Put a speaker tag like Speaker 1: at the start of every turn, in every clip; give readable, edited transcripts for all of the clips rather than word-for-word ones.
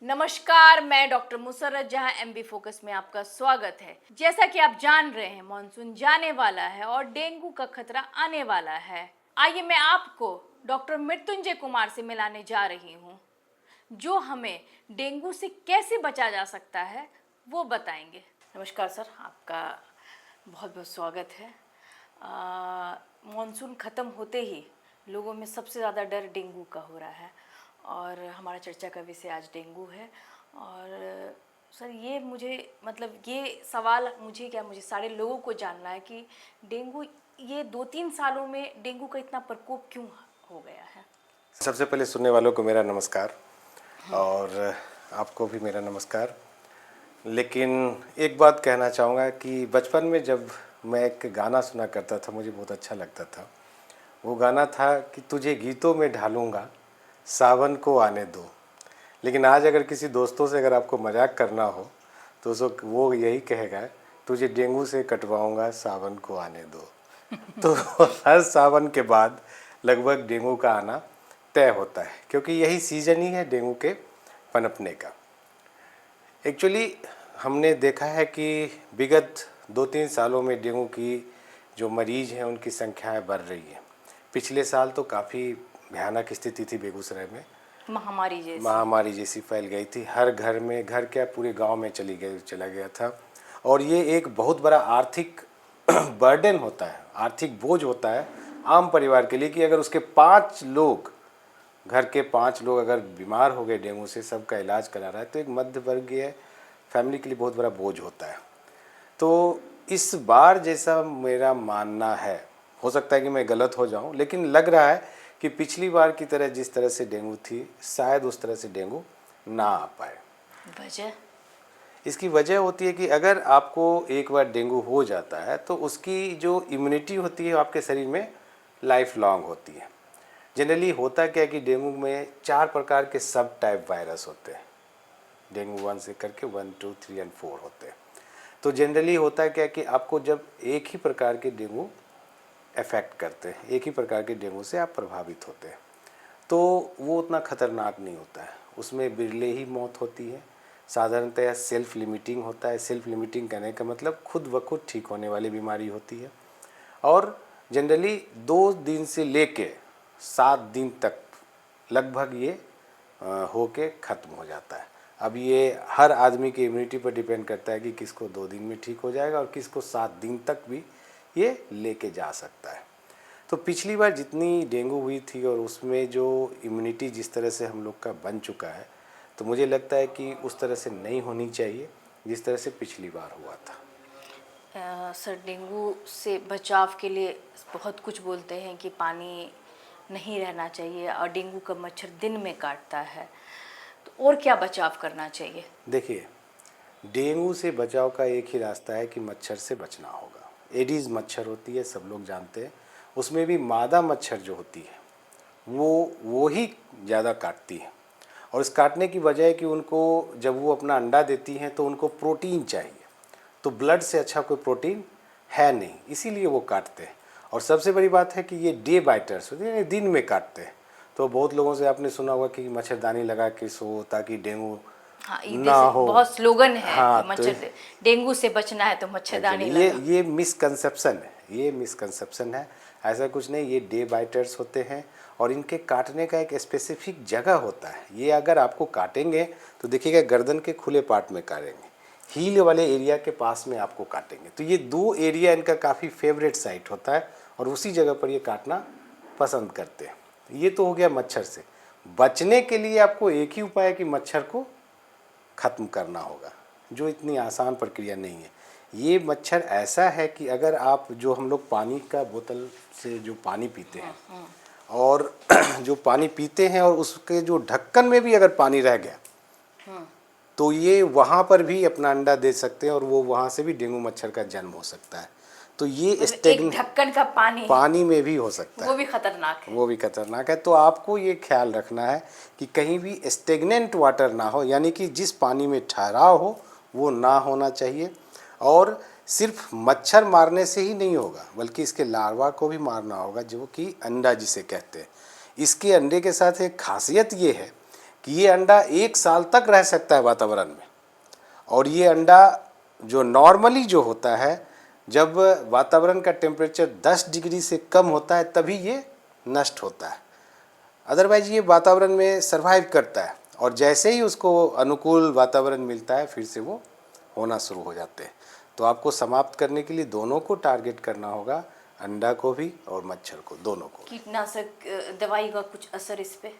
Speaker 1: नमस्कार, मैं डॉक्टर मुसर्रत जहां एमबी फोकस में आपका स्वागत है। जैसा कि आप जान रहे हैं, मानसून जाने वाला है और डेंगू का खतरा आने वाला है। आइए मैं आपको डॉक्टर मृत्युंजय कुमार से मिलाने जा रही हूं, जो हमें डेंगू से कैसे बचा जा सकता है वो बताएंगे। नमस्कार सर, आपका बहुत बहुत स्वागत है। मानसून ख़त्म होते ही लोगों में सबसे ज़्यादा डर डेंगू का हो रहा है और हमारा चर्चा का विषय आज डेंगू है। और सर ये सवाल मुझे सारे लोगों को जानना है कि डेंगू ये 2-3 सालों में डेंगू का इतना प्रकोप क्यों हो गया है।
Speaker 2: सबसे पहले सुनने वालों को मेरा नमस्कार और आपको भी मेरा नमस्कार। लेकिन एक बात कहना चाहूँगा कि बचपन में जब मैं एक गाना सुना करता था, मुझे बहुत अच्छा लगता था। वो गाना था कि तुझे गीतों में ढालूँगा, सावन को आने दो। लेकिन आज अगर किसी दोस्तों से अगर आपको मजाक करना हो तो वो यही कहेगा, तुझे डेंगू से कटवाऊँगा, सावन को आने दो। तो हर सावन के बाद लगभग डेंगू का आना तय होता है, क्योंकि यही सीज़न ही है डेंगू के पनपने का। एक्चुअली हमने देखा है कि विगत 2-3 सालों में डेंगू की जो मरीज़ हैं उनकी संख्याएं बढ़ रही हैं। पिछले साल तो काफ़ी भयानक स्थिति थी बेगूसराय में, महामारी जैसी फैल गई थी। हर घर में, घर क्या पूरे गांव में चला गया था। और ये एक बहुत बड़ा आर्थिक बर्डन होता है, आर्थिक बोझ होता है आम परिवार के लिए कि अगर उसके 5 लोग, घर के 5 लोग अगर बीमार हो गए डेंगू से, सबका इलाज करा रहा है, तो एक मध्य वर्गीय फैमिली के लिए बहुत बड़ा बोझ होता है। तो इस बार जैसा मेरा मानना है, हो सकता है कि मैं गलत हो जाऊं, लेकिन लग रहा है कि पिछली बार की तरह जिस तरह से डेंगू थी, शायद उस तरह से डेंगू ना आ पाए।
Speaker 1: वजह
Speaker 2: इसकी वजह होती है कि अगर आपको एक बार डेंगू हो जाता है तो उसकी जो इम्यूनिटी होती है आपके शरीर में लाइफ लॉन्ग होती है। जनरली होता क्या है कि डेंगू में 4 प्रकार के सब टाइप वायरस होते हैं। डेंगू 1 से करके 1, 2, 3 और 4 होते हैं। तो जनरली होता क्या है कि आपको जब एक ही प्रकार के डेंगू अफेक्ट करते हैं, एक ही प्रकार के डेंगू से आप प्रभावित होते हैं, तो वो उतना खतरनाक नहीं होता है। उसमें बिरले ही मौत होती है। साधारणतः सेल्फ लिमिटिंग होता है। सेल्फ लिमिटिंग कहने का मतलब खुद ब खुद ठीक होने वाली बीमारी होती है और जनरली 2 दिन से लेके 7 दिन तक लगभग ये होके ख़त्म हो जाता है। अब ये हर आदमी की इम्यूनिटी पर डिपेंड करता है कि किसको 2 दिन में ठीक हो जाएगा और किसको 7 दिन तक भी ये लेके जा सकता है। तो पिछली बार जितनी डेंगू हुई थी और उसमें जो इम्यूनिटी जिस तरह से हम लोग का बन चुका है, तो मुझे लगता है कि उस तरह से नहीं होनी चाहिए जिस तरह से पिछली बार हुआ था।
Speaker 1: सर, डेंगू से बचाव के लिए बहुत कुछ बोलते हैं कि पानी नहीं रहना चाहिए और डेंगू का मच्छर दिन में काटता है, तो और क्या बचाव करना चाहिए?
Speaker 2: देखिए, डेंगू से बचाव का एक ही रास्ता है कि मच्छर से बचना होगा। एडीज़ मच्छर होती है, सब लोग जानते हैं। उसमें भी मादा मच्छर जो होती है वो ही ज़्यादा काटती है। और इस काटने की वजह है कि उनको जब वो अपना अंडा देती हैं तो उनको प्रोटीन चाहिए, तो ब्लड से अच्छा कोई प्रोटीन है नहीं, इसीलिए वो काटते हैं। और सबसे बड़ी बात है कि ये डे बाइटर्स होते हैं, दिन में काटते हैं। तो बहुत लोगों से आपने सुना होगा कि मच्छरदानी लगा के सो ताकि डेंगू ना हो।
Speaker 1: बहुत स्लोगन है
Speaker 2: हाँ,
Speaker 1: कि मच्छर डेंगू से बचना है तो मच्छरदानी लगा।
Speaker 2: ये मिसकंसेप्शन है, ये मिसकंसेप्शन है। ऐसा कुछ नहीं, ये डे बाइटर्स होते हैं और इनके काटने का एक स्पेसिफिक जगह होता है। ये अगर आपको काटेंगे तो देखिएगा गर्दन के खुले पार्ट में काटेंगे, हील वाले एरिया के पास में आपको काटेंगे। तो ये 2 एरिया इनका काफ़ी फेवरेट साइट होता है और उसी जगह पर ये काटना पसंद करते हैं। ये तो हो गया मच्छर से बचने के लिए। आपको एक ही उपाय है कि मच्छर को ख़त्म करना होगा, जो इतनी आसान प्रक्रिया नहीं है। ये मच्छर ऐसा है कि अगर आप जो हम लोग पानी का बोतल से जो पानी पीते हैं और जो पानी पीते हैं और उसके जो ढक्कन में भी अगर पानी रह गया तो ये वहाँ पर भी अपना अंडा दे सकते हैं और वो वहाँ से भी डेंगू मच्छर का जन्म हो सकता है। तो ये
Speaker 1: एक ढक्कन का
Speaker 2: पानी में भी हो सकता है,
Speaker 1: वो भी खतरनाक है।
Speaker 2: वो भी खतरनाक है। तो आपको ये ख्याल रखना है कि कहीं भी स्टेगनेंट वाटर ना हो, यानी कि जिस पानी में ठहराव हो वो ना होना चाहिए। और सिर्फ मच्छर मारने से ही नहीं होगा, बल्कि इसके लार्वा को भी मारना होगा, जो कि अंडा जिसे कहते हैं। इसके अंडे के साथ एक खासियत ये है कि ये अंडा 1 साल तक रह सकता है वातावरण में। और ये अंडा जो नॉर्मली जो होता है, जब वातावरण का टेम्परेचर 10 डिग्री से कम होता है तभी ये नष्ट होता है। अदरवाइज ये वातावरण में सरवाइव करता है, और जैसे ही उसको अनुकूल वातावरण मिलता है फिर से वो होना शुरू हो जाते हैं। तो आपको समाप्त करने के लिए दोनों को टारगेट करना होगा, अंडा को भी और मच्छर को, दोनों को।
Speaker 1: कीटनाशक दवाई का कुछ असर इस पे?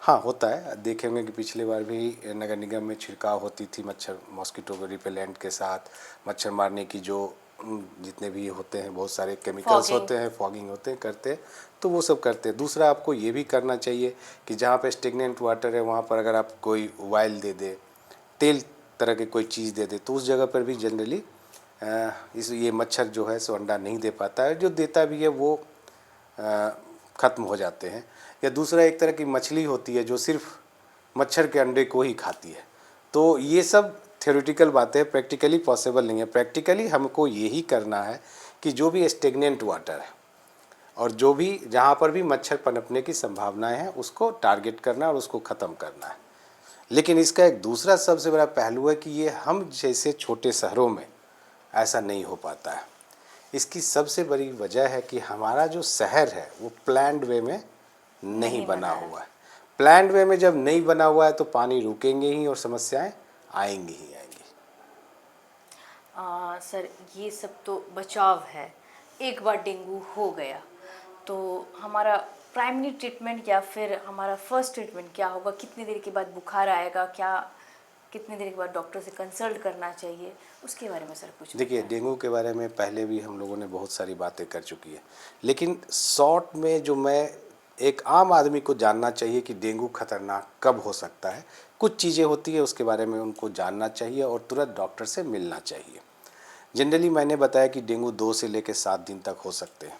Speaker 2: हाँ, होता है। देखेंगे कि पिछले बार भी नगर निगम में छिड़काव होती थी मच्छर मॉस्किटो रिपेलेंट के साथ, मच्छर मारने की जो जितने भी होते हैं बहुत सारे केमिकल्स
Speaker 1: फॉगिंग।
Speaker 2: होते हैं, फॉगिंग होते हैं, करते हैं, तो वो सब करते हैं। दूसरा आपको ये भी करना चाहिए कि जहाँ पे स्टेगनेंट वाटर है वहाँ पर अगर आप कोई ऑयल दे दे, तेल तरह की कोई चीज़ दे दे, तो उस जगह पर भी जनरली इस ये मच्छर जो है सो अंडा नहीं दे पाता है। जो देता भी है वो ख़त्म हो जाते हैं। या दूसरा एक तरह की मछली होती है जो सिर्फ मच्छर के अंडे को ही खाती है। तो ये सब थ्योरेटिकल बातें, प्रैक्टिकली पॉसिबल नहीं है। प्रैक्टिकली हमको यही करना है कि जो भी स्टेगनेंट वाटर है और जो भी जहाँ पर भी मच्छर पनपने की संभावनाएं हैं उसको टारगेट करना और उसको ख़त्म करना है। लेकिन इसका एक दूसरा सबसे बड़ा पहलू है कि ये हम जैसे छोटे शहरों में ऐसा नहीं हो पाता है। इसकी सबसे बड़ी वजह है कि हमारा जो शहर है वो प्लान्ड वे में नहीं बना हुआ है। प्लान्ड वे में जब नहीं बना हुआ है तो पानी रुकेंगे ही और समस्याएं आएंगी ही आएंगी।
Speaker 1: सर, ये सब तो बचाव है। एक बार डेंगू हो गया तो हमारा प्राइमरी ट्रीटमेंट या फिर हमारा फर्स्ट ट्रीटमेंट क्या होगा? कितनी देर के बाद बुखार आएगा? क्या कितनी देर के बाद डॉक्टर से कंसल्ट करना चाहिए? उसके बारे में सर कुछ
Speaker 2: देखिए, डेंगू के बारे में पहले भी हम लोगों ने बहुत सारी बातें कर चुकी है, लेकिन शॉर्ट में जो मैं एक आम आदमी को जानना चाहिए कि डेंगू खतरनाक कब हो सकता है, कुछ चीज़ें होती है उसके बारे में उनको जानना चाहिए और तुरंत डॉक्टर से मिलना चाहिए। जनरली मैंने बताया कि डेंगू 2 से लेकर 7 दिन तक हो सकते हैं।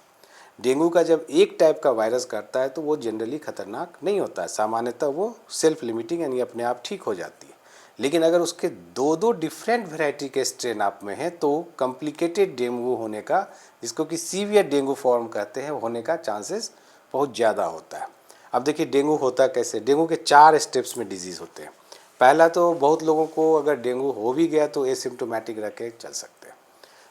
Speaker 2: डेंगू का जब एक टाइप का वायरस करता है तो वो जनरली खतरनाक नहीं होता है, सामान्यतः वो सेल्फ लिमिटिंग यानी अपने आप ठीक हो जाती है। लेकिन अगर उसके दो डिफरेंट वैरायटी के स्ट्रेन आप में हैं तो कॉम्प्लिकेटेड डेंगू होने का, जिसको कि सीवियर डेंगू फॉर्म कहते हैं, होने का चांसेस बहुत ज़्यादा होता है। अब देखिए डेंगू होता कैसे। डेंगू के 4 स्टेप्स में डिजीज़ होते हैं। पहला तो बहुत लोगों को अगर डेंगू हो भी गया तो एसिम्प्टोमेटिक रह के चल सकते हैं।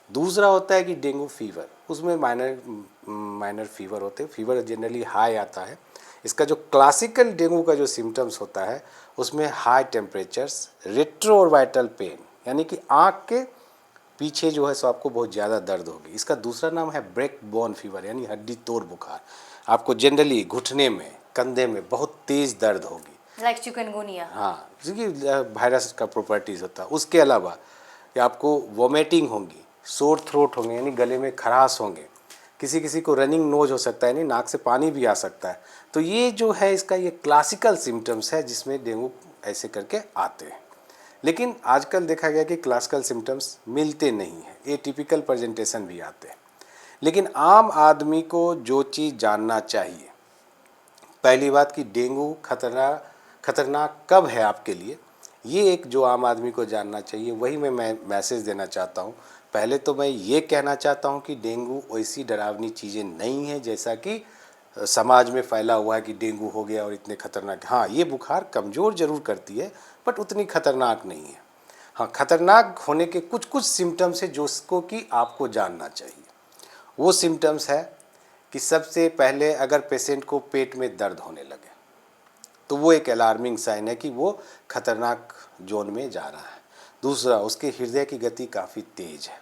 Speaker 2: दूसरा होता है कि डेंगू फीवर, उसमें माइनर फीवर होते हैं। फीवर जनरली हाई आता है। इसका जो क्लासिकल डेंगू का जो सिम्टम्स होता है उसमें हाई टेम्परेचर्स, रेट्रोवाइटल पेन, यानी कि आँख के पीछे जो है सो आपको बहुत ज़्यादा दर्द होगी। इसका दूसरा नाम है ब्रेक बोन फीवर, यानी हड्डी तोड़ बुखार। आपको जनरली घुटने में, कंधे में बहुत तेज़ दर्द होगी,
Speaker 1: लाइक चिकनगुनिया।
Speaker 2: हाँ, क्योंकि वायरस का प्रॉपर्टीज़ होता है। उसके अलावा कि आपको वोमिटिंग होगी, सोर थ्रोट होंगे यानी गले में खराश होंगे, किसी किसी को रनिंग नोज हो सकता है यानी नाक से पानी भी आ सकता है। तो ये जो है इसका ये क्लासिकल सिम्टम्स है जिसमें डेंगू ऐसे करके आते हैं। लेकिन आजकल देखा गया कि क्लासिकल सिम्टम्स मिलते नहीं हैं, ये टिपिकल प्रेजेंटेशन भी आते हैं। लेकिन आम आदमी को जो चीज़ जानना चाहिए, पहली बात कि डेंगू खतरनाक कब है आपके लिए, ये एक जो आम आदमी को जानना चाहिए, वही मैं मैसेज देना चाहता हूँ। पहले तो मैं ये कहना चाहता हूँ कि डेंगू वैसी डरावनी चीज़ें नहीं है जैसा कि समाज में फैला हुआ है कि डेंगू हो गया और इतने खतरनाक। हाँ, ये बुखार कमज़ोर ज़रूर करती है बट उतनी खतरनाक नहीं है। हाँ, खतरनाक होने के कुछ कुछ सिम्टम्स है जिसको कि आपको जानना चाहिए। वो सिम्टम्स है कि सबसे पहले अगर पेशेंट को पेट में दर्द होने लगे तो वो एक अलार्मिंग साइन है कि वो खतरनाक जोन में जा रहा है। दूसरा, उसके हृदय की गति काफ़ी तेज़ है।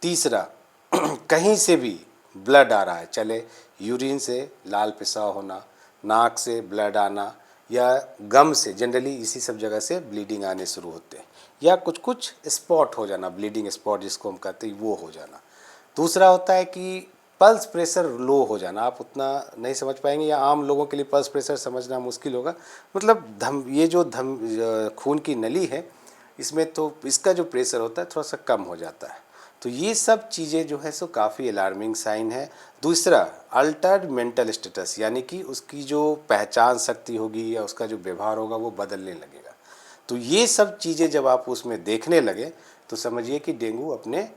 Speaker 2: तीसरा, कहीं से भी ब्लड आ रहा है, चले यूरिन से लाल पेशाब होना, नाक से ब्लड आना, या गम से, जनरली इसी सब जगह से ब्लीडिंग आने शुरू होते हैं, या कुछ कुछ स्पॉट हो जाना, ब्लीडिंग स्पॉट जिसको हम कहते हैं, वो हो जाना। दूसरा होता है कि पल्स प्रेशर लो हो जाना। आप उतना नहीं समझ पाएंगे या आम लोगों के लिए पल्स प्रेशर समझना मुश्किल होगा। मतलब ये जो खून की नली है इसमें तो इसका जो प्रेशर होता है थोड़ा सा कम हो जाता है। तो ये सब चीज़ें जो है सो काफ़ी अलार्मिंग साइन है। दूसरा, अल्टर्ड मेंटल स्टेटस, यानी कि उसकी जो पहचान शक्ति होगी या उसका जो व्यवहार होगा वो बदलने लगेगा। तो ये सब चीज़ें जब आप उसमें देखने लगे तो समझिए कि डेंगू अपने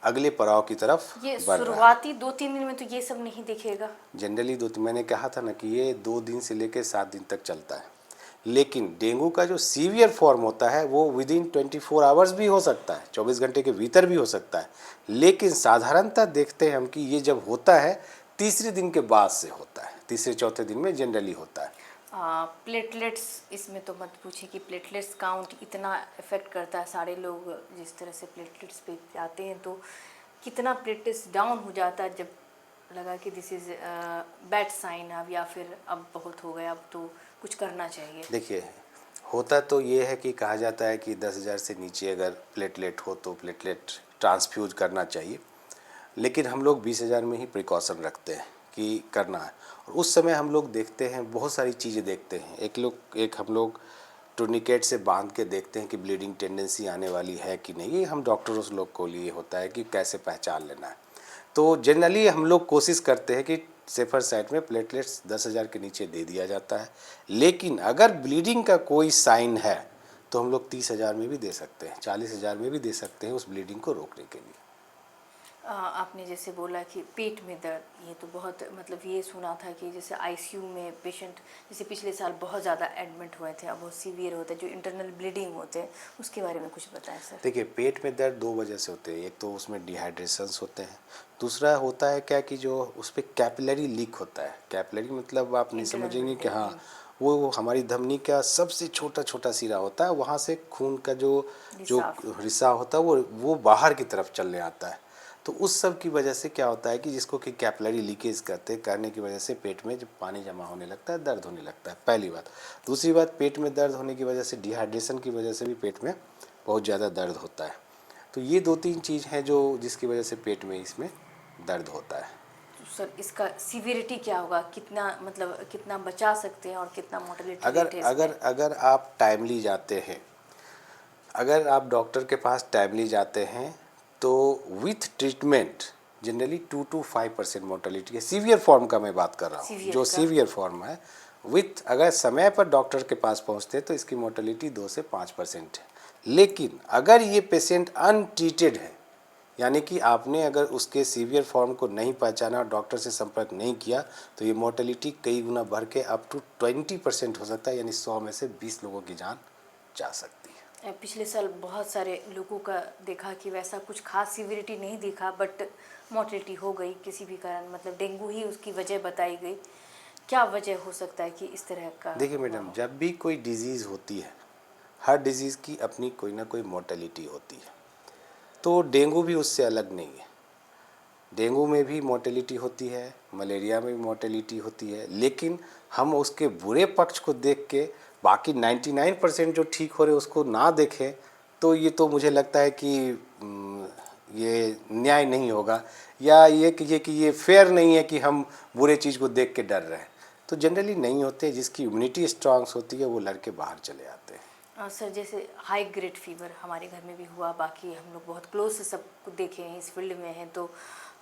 Speaker 2: अगले पड़ाव की तरफ
Speaker 1: ये
Speaker 2: बढ़ रहा है।
Speaker 1: शुरुआती 2-3 दिन में तो ये सब नहीं दिखेगा?
Speaker 2: जनरली मैंने कहा था ना कि ये 2 दिन से लेकर 7 दिन तक चलता है। लेकिन डेंगू का जो सीवियर फॉर्म होता है वो विद इन 24 आवर्स भी हो सकता है, 24 घंटे के भीतर भी हो सकता है। लेकिन साधारणतः देखते हैं हम कि ये जब होता है तीसरे दिन के बाद से होता है, तीसरे चौथे दिन में जनरली होता है।
Speaker 1: प्लेटलेट्स इसमें तो मत पूछिए कि प्लेटलेट्स काउंट इतना इफेक्ट करता है। सारे लोग जिस तरह से प्लेटलेट्स पे जाते हैं तो कितना प्लेटलेट्स डाउन हो जाता है जब लगा कि दिस इज़ बैड साइन अब, या फिर अब बहुत हो गया, अब तो कुछ करना चाहिए।
Speaker 2: देखिए, होता तो ये है कि कहा जाता है कि 10,000 से नीचे अगर प्लेटलेट हो तो प्लेटलेट ट्रांसफ्यूज करना चाहिए, लेकिन हम लोग 20,000 में ही प्रिकॉशन रखते हैं कि करना है। और उस समय हम लोग देखते हैं, बहुत सारी चीज़ें देखते हैं। एक हम लोग टूर्निकेट से बांध के देखते हैं कि ब्लीडिंग टेंडेंसी आने वाली है कि नहीं। ये हम डॉक्टरों लोग को लिए होता है कि कैसे पहचान लेना है। तो जनरली हम लोग कोशिश करते हैं कि सेफर साइड में प्लेटलेट्स 10,000 के नीचे दे दिया जाता है। लेकिन अगर ब्लीडिंग का कोई साइन है तो हम लोग 30,000 में भी दे सकते हैं, 40,000 में भी दे सकते हैं उस ब्लीडिंग को रोकने के लिए।
Speaker 1: आपने जैसे बोला कि पेट में दर्द, ये तो बहुत मतलब ये सुना था कि जैसे आईसीयू में पेशेंट जैसे पिछले साल बहुत ज़्यादा एडमिट हुए थे, अब बहुत सीवियर होते हैं, जो इंटरनल ब्लीडिंग होते हैं, उसके बारे में कुछ बताएं सर।
Speaker 2: देखिए, पेट में दर्द दो वजह से होते हैं। एक तो उसमें डिहाइड्रेशंस होते हैं, दूसरा होता है क्या कि जो उस पर कैपिलरी लीक होता है। कैपिलरी मतलब आप नहीं समझेंगे कि हाँ, वो हमारी धमनी का सबसे छोटा छोटा सिरा होता है, वहाँ से खून का जो रिसाव होता है वो बाहर की तरफ चलने आता है। तो उस सब की वजह से क्या होता है कि जिसको कि कैपिलरी लीकेज करने की वजह से पेट में जब पानी जमा होने लगता है, दर्द होने लगता है, पहली बात। दूसरी बात, पेट में दर्द होने की वजह से डिहाइड्रेशन की वजह से भी पेट में बहुत ज़्यादा दर्द होता है। तो ये दो तीन चीज़ हैं जो जिसकी वजह से पेट में इसमें दर्द होता है।
Speaker 1: तो सर इसका सीवियरिटी क्या होगा, कितना मतलब कितना बचा सकते हैं और कितना मोर्टेलिटी
Speaker 2: अगर
Speaker 1: रेट है
Speaker 2: अगर
Speaker 1: इसमें?
Speaker 2: अगर आप टाइमली जाते हैं, अगर आप डॉक्टर के पास टाइमली जाते हैं तो with treatment generally 2 to 5% mortality है। सीवियर फॉर्म का मैं बात कर रहा हूँ,
Speaker 1: Severe
Speaker 2: जो
Speaker 1: का?
Speaker 2: सीवियर फॉर्म है विथ अगर समय पर डॉक्टर के पास पहुँचते तो इसकी मोर्टेलिटी 2 से 5% है। लेकिन अगर ये पेशेंट अनट्रीटेड है, यानी कि आपने अगर उसके सीवियर फॉर्म को नहीं पहचाना और डॉक्टर से संपर्क नहीं किया, तो ये मोर्टेलिटी कई गुना बढ़ के अप टू 20% हो सकता है, यानी 100 में से 20 लोगों की जान जा सकती है।
Speaker 1: पिछले साल बहुत सारे लोगों का देखा कि वैसा कुछ खास सीवियरिटी नहीं दिखा, बट मोर्टेलिटी हो गई किसी भी कारण, मतलब डेंगू ही उसकी वजह बताई गई। क्या वजह हो सकता है कि इस तरह का?
Speaker 2: देखिए मैडम, जब भी कोई डिजीज़ होती है, हर डिजीज़ की अपनी कोई ना कोई मोर्टेलिटी होती है। तो डेंगू भी उससे अलग नहीं है। डेंगू में भी मोर्टेलिटी होती है, मलेरिया में भी मोर्टेलिटी होती है, लेकिन हम उसके बुरे पक्ष को देख के बाकी 99% जो ठीक हो रहे उसको ना देखें तो ये तो मुझे लगता है कि ये न्याय नहीं होगा, या ये फेयर नहीं है कि हम बुरे चीज़ को देख के डर रहे हैं। तो जनरली नहीं होते, जिसकी इम्यूनिटी स्ट्रांग होती है वो लड़के बाहर चले आते हैं।
Speaker 1: सर जैसे हाई ग्रेड फीवर हमारे घर में भी हुआ, बाकी हम लोग बहुत क्लोज से सब कुछ देखे हैं, इस फील्ड में हैं, तो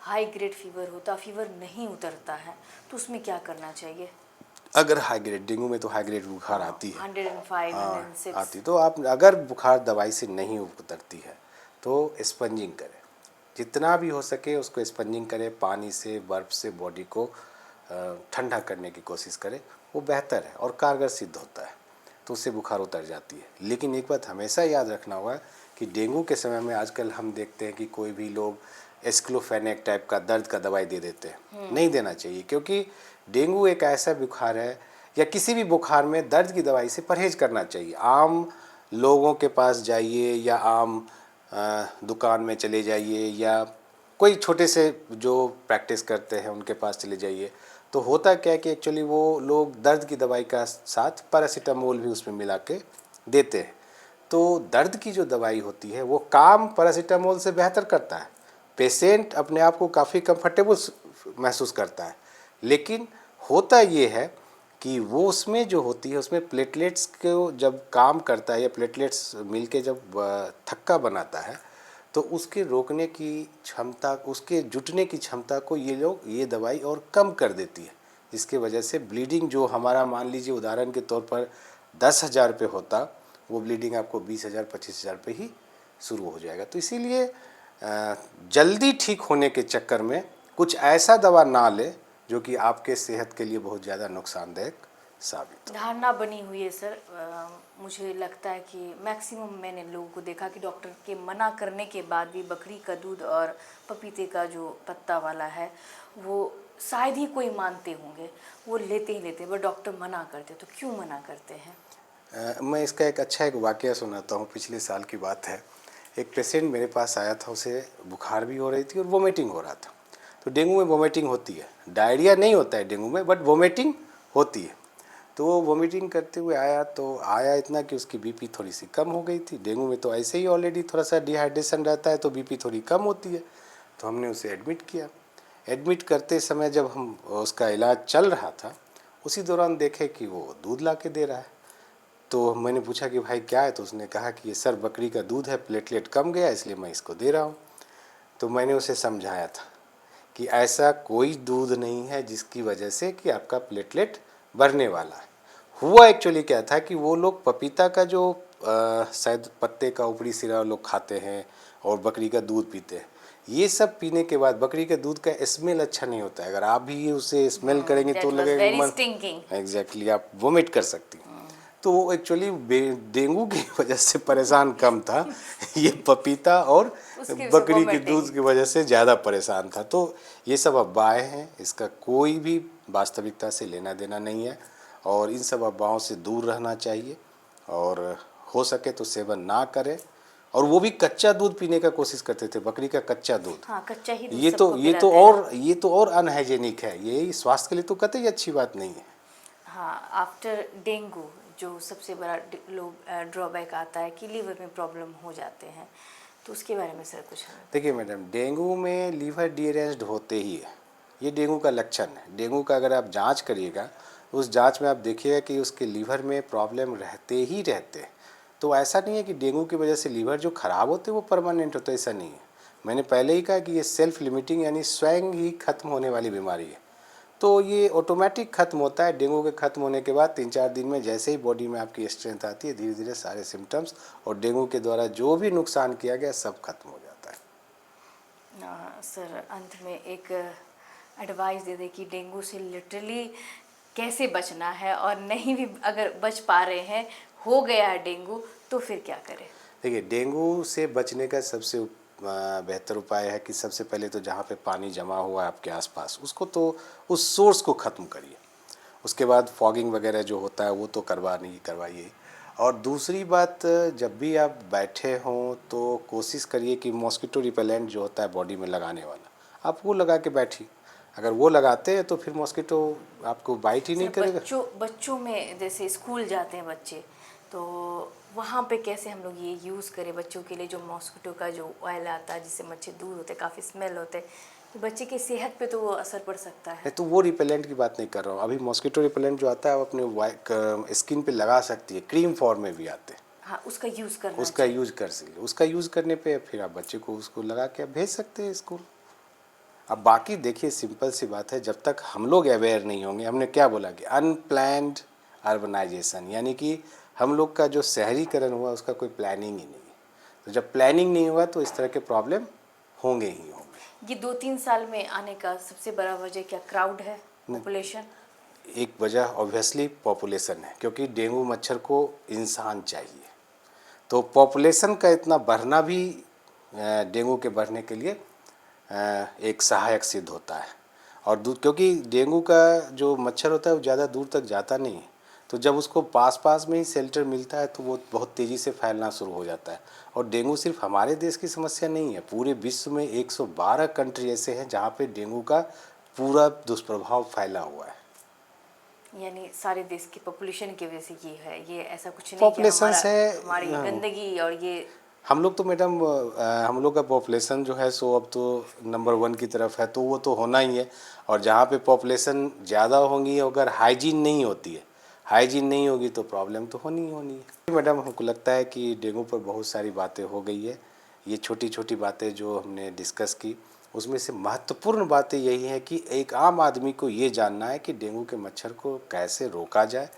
Speaker 1: हाई ग्रेड फीवर होता, फीवर नहीं उतरता है, तो उसमें क्या करना चाहिए?
Speaker 2: अगर हाई ग्रेड डेंगू में तो हाई ग्रेड बुखार आती है,
Speaker 1: 105, 106
Speaker 2: आती, तो आप अगर बुखार दवाई से नहीं उतरती है तो स्पंजिंग करें, जितना भी हो सके उसको स्पंजिंग करें, पानी से बर्फ़ से बॉडी को ठंडा करने की कोशिश करें, वो बेहतर है और कारगर सिद्ध होता है, तो उससे बुखार उतर जाती है। लेकिन एक बात हमेशा याद रखना होगा कि डेंगू के समय में आजकल हम देखते हैं कि कोई भी लोग एस्क्लोफेनेक टाइप का दर्द का दवाई दे देते हैं, नहीं देना चाहिए, क्योंकि डेंगू एक ऐसा बुखार है, या किसी भी बुखार में दर्द की दवाई से परहेज करना चाहिए। आम लोगों के पास जाइए या आम दुकान में चले जाइए या कोई छोटे से जो प्रैक्टिस करते हैं उनके पास चले जाइए, तो होता क्या है कि एक्चुअली वो लोग दर्द की दवाई का साथ पैरासीटामोल भी उसमें मिला के देते हैं। तो दर्द की जो दवाई होती है वो काम पैरासीटामोल से बेहतर करता है, पेशेंट अपने आप को काफ़ी कंफर्टेबल महसूस करता है। लेकिन होता ये है कि वो उसमें जो होती है उसमें प्लेटलेट्स को जब काम करता है या प्लेटलेट्स मिलके जब थक्का बनाता है तो उसके रोकने की क्षमता, उसके जुटने की क्षमता को ये दवाई और कम कर देती है, जिसके वजह से ब्लीडिंग जो हमारा मान लीजिए उदाहरण के तौर पर 10,000 पे होता, वो ब्लीडिंग आपको 20,000 25,000 पे ही शुरू हो जाएगा। तो इसीलिए जल्दी ठीक होने के चक्कर में कुछ ऐसा दवा ना ले जो कि आपके सेहत के लिए बहुत ज़्यादा नुकसानदायक साबित।
Speaker 1: धारणा बनी हुई है सर। मुझे लगता है कि मैक्सिमम मैंने लोगों को देखा कि डॉक्टर के मना करने के बाद भी बकरी का दूध और पपीते का जो पत्ता वाला है वो शायद ही कोई मानते होंगे, वो लेते ही लेते, बट डॉक्टर मना करते। तो क्यों मना करते हैं?
Speaker 2: मैं इसका एक वाकया सुनाता हूँ। पिछले साल की बात है। एक पेशेंट मेरे पास आया था, उसे बुखार भी हो रही थी और वोमिटिंग हो रहा था। तो डेंगू में वोमिटिंग होती है, डायरिया नहीं होता है डेंगू में, बट वोमिटिंग होती है। तो वो वोमिटिंग करते हुए आया, तो आया इतना कि उसकी बीपी थोड़ी सी कम हो गई थी। डेंगू में तो ऐसे ही ऑलरेडी थोड़ा सा डिहाइड्रेशन रहता है, तो बीपी थोड़ी कम होती है। तो हमने उसे एडमिट किया। एडमिट करते समय जब हम उसका इलाज चल रहा था, उसी दौरान देखे कि वो दूध ला के दे रहा है। तो मैंने पूछा कि भाई क्या है? तो उसने कहा कि ये सर बकरी का दूध है, प्लेटलेट कम गया इसलिए मैं इसको दे रहा हूँ। तो मैंने उसे समझाया था कि ऐसा कोई दूध नहीं है जिसकी वजह से कि आपका प्लेटलेट बढ़ने वाला है। हुआ एक्चुअली क्या था कि वो लोग पपीता का जो शायद पत्ते का ऊपरी सिरा लोग खाते हैं और बकरी का दूध पीते हैं। ये सब पीने के बाद बकरी के दूध का स्मेल अच्छा नहीं होता है। अगर आप भी उसे स्मेल करेंगे तो
Speaker 1: दैट वाज
Speaker 2: लगेगा
Speaker 1: वेरी
Speaker 2: मन
Speaker 1: स्टिंकिंग।
Speaker 2: एग्जैक्टली आप वोमिट कर सकती हैं। तो वो एक्चुअली डेंगू की वजह से परेशान कम था, ये पपीता और
Speaker 1: उसकी वजह से
Speaker 2: बकरी के
Speaker 1: vomiting।
Speaker 2: दूध की वजह से ज़्यादा परेशान था। तो ये सब अफवाहें हैं, इसका कोई भी वास्तविकता से लेना देना नहीं है और इन सब अफवाहों से दूर रहना चाहिए और हो सके तो सेवन ना करें। और वो भी कच्चा दूध पीने का कोशिश करते थे, बकरी का कच्चा दूध।
Speaker 1: हाँ, कच्चा ही दूध
Speaker 2: ये तो
Speaker 1: सबको
Speaker 2: ये तो
Speaker 1: पिलाते हैं।
Speaker 2: और ये तो और अनहाइजेनिक है, ये स्वास्थ्य के लिए तो कतई अच्छी बात नहीं है।
Speaker 1: हाँ, आफ्टर डेंगू जो सबसे बड़ा ड्रॉबैक आता है कि लीवर में प्रॉब्लम हो जाते हैं, तो उसके बारे में सर कुछ हमें
Speaker 2: देखिए मैडम, डेंगू में लीवर डीअरेंज्ड होते ही है, ये डेंगू का लक्षण है। डेंगू का अगर आप जांच करिएगा, उस जांच में आप देखिएगा कि उसके लीवर में प्रॉब्लम रहते ही रहते हैं। तो ऐसा नहीं है कि डेंगू की वजह से लीवर जो ख़राब होते हैं वो परमानेंट होते, ऐसा नहीं है। मैंने पहले ही कहा कि ये सेल्फ लिमिटिंग यानी स्वयं ही खत्म होने वाली बीमारी है। तो ये ऑटोमेटिक खत्म होता है। डेंगू के खत्म होने के बाद 3-4 दिन में जैसे ही बॉडी में आपकी स्ट्रेंथ आती है, धीरे धीरे सारे सिम्टम्स और डेंगू के द्वारा जो भी नुकसान किया गया सब खत्म हो जाता है।
Speaker 1: सर अंत में एक एडवाइस दे दें कि डेंगू से लिटरली कैसे बचना है, और नहीं भी अगर बच पा रहे हैं, हो गया है डेंगू, तो फिर क्या करें?
Speaker 2: देखिए, डेंगू से बचने का सबसे बेहतर उपाय है कि सबसे पहले तो जहाँ पे पानी जमा हुआ है आपके आसपास, उसको तो उस सोर्स को ख़त्म करिए। उसके बाद फॉगिंग वगैरह जो होता है वो तो करवाइए। और दूसरी बात, जब भी आप बैठे हों तो कोशिश करिए कि मॉस्किटो रिपेलेंट जो होता है बॉडी में लगाने वाला, आप वो लगा के बैठिए। अगर वो लगाते हैं तो फिर मॉस्किटो आपको बाइट ही नहीं
Speaker 1: सर
Speaker 2: करेगा।
Speaker 1: बच्चों में जैसे स्कूल जाते हैं बच्चे, तो वहाँ पे कैसे हम लोग ये यूज़ करें बच्चों के लिए, जो मॉस्किटो का जो ऑयल आता है जिससे मच्छर दूर होते हैं, काफ़ी स्मेल होते हैं, तो बच्चे की सेहत पे तो वो असर पड़ सकता है।
Speaker 2: नहीं, तो वो रिपेलेंट की बात नहीं कर रहा हूँ। अभी मॉस्किटो रिपेलेंट जो आता है वो अपने स्किन पे लगा सकती है, क्रीम फॉर्म में भी आते हैं।
Speaker 1: हाँ, उसका यूज़ करना
Speaker 2: उसका
Speaker 1: चाहिए।
Speaker 2: यूज कर सकते, उसका यूज़ करने पे फिर आप बच्चे को उसको लगा के आप भेज सकते हैं स्कूल। अब बाकी देखिए, सिंपल सी बात है, जब तक हम लोग अवेयर नहीं होंगे, हमने क्या बोला कि अनप्लैन्ड अर्बनाइजेशन, यानी कि हम लोग का जो शहरीकरण हुआ उसका कोई प्लानिंग ही नहीं है। तो जब प्लानिंग नहीं हुआ तो इस तरह के प्रॉब्लम होंगे ही होंगे।
Speaker 1: ये 2-3 साल में आने का सबसे बड़ा वजह क्या क्राउड है, पॉपुलेशन?
Speaker 2: एक वजह ऑब्वियसली पॉपुलेशन है, क्योंकि डेंगू मच्छर को इंसान चाहिए। तो पॉपुलेशन का इतना बढ़ना भी डेंगू के बढ़ने के लिए एक सहायक सिद्ध होता है। और क्योंकि डेंगू का जो मच्छर होता है वो ज़्यादा दूर तक जाता नहीं है, तो जब उसको पास पास में ही शेल्टर मिलता है तो वो बहुत तेज़ी से फैलना शुरू हो जाता है। और डेंगू सिर्फ हमारे देश की समस्या नहीं है, पूरे विश्व में 112 कंट्री ऐसे हैं जहाँ पे डेंगू का पूरा दुष्प्रभाव फैला हुआ है।
Speaker 1: यानी सारे देश की पॉपुलेशन की वजह से ये है, ये ऐसा कुछ नहीं कि
Speaker 2: पॉपुलेशन से
Speaker 1: हमारी गंदगी और ये।
Speaker 2: हम लोग तो मैडम, हम लोग का पॉपुलेशन जो है सो अब तो नंबर 1 की तरफ है, तो वो तो होना ही है। और जहाँ पे पॉपुलेशन ज़्यादा होंगी, अगर हाइजीन नहीं होती है, हाइजीन नहीं होगी तो प्रॉब्लम तो होनी ही होनी है। मैडम, हमको लगता है कि डेंगू पर बहुत सारी बातें हो गई है। ये छोटी छोटी बातें जो हमने डिस्कस की, उसमें से महत्वपूर्ण बातें यही हैं कि एक आम आदमी को ये जानना है कि डेंगू के मच्छर को कैसे रोका जाए।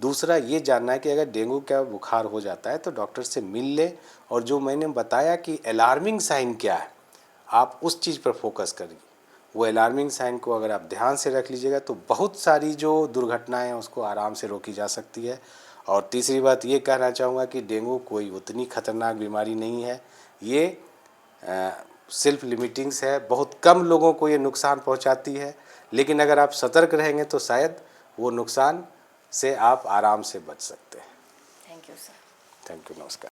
Speaker 2: दूसरा ये जानना है कि अगर डेंगू का बुखार हो जाता है तो डॉक्टर से मिल ले, और जो मैंने बताया कि अलार्मिंग साइन क्या है, आप उस चीज़ पर फोकस करिए। वो अलार्मिंग साइन को अगर आप ध्यान से रख लीजिएगा तो बहुत सारी जो दुर्घटनाएं हैं उसको आराम से रोकी जा सकती है। और तीसरी बात ये कहना चाहूँगा कि डेंगू कोई उतनी खतरनाक बीमारी नहीं है, ये सेल्फ लिमिटिंग्स है, बहुत कम लोगों को ये नुकसान पहुंचाती है, लेकिन अगर आप सतर्क रहेंगे तो शायद वो नुकसान से आप आराम से बच सकते हैं।
Speaker 1: Thank you sir.
Speaker 2: Thank you, नमस्कार।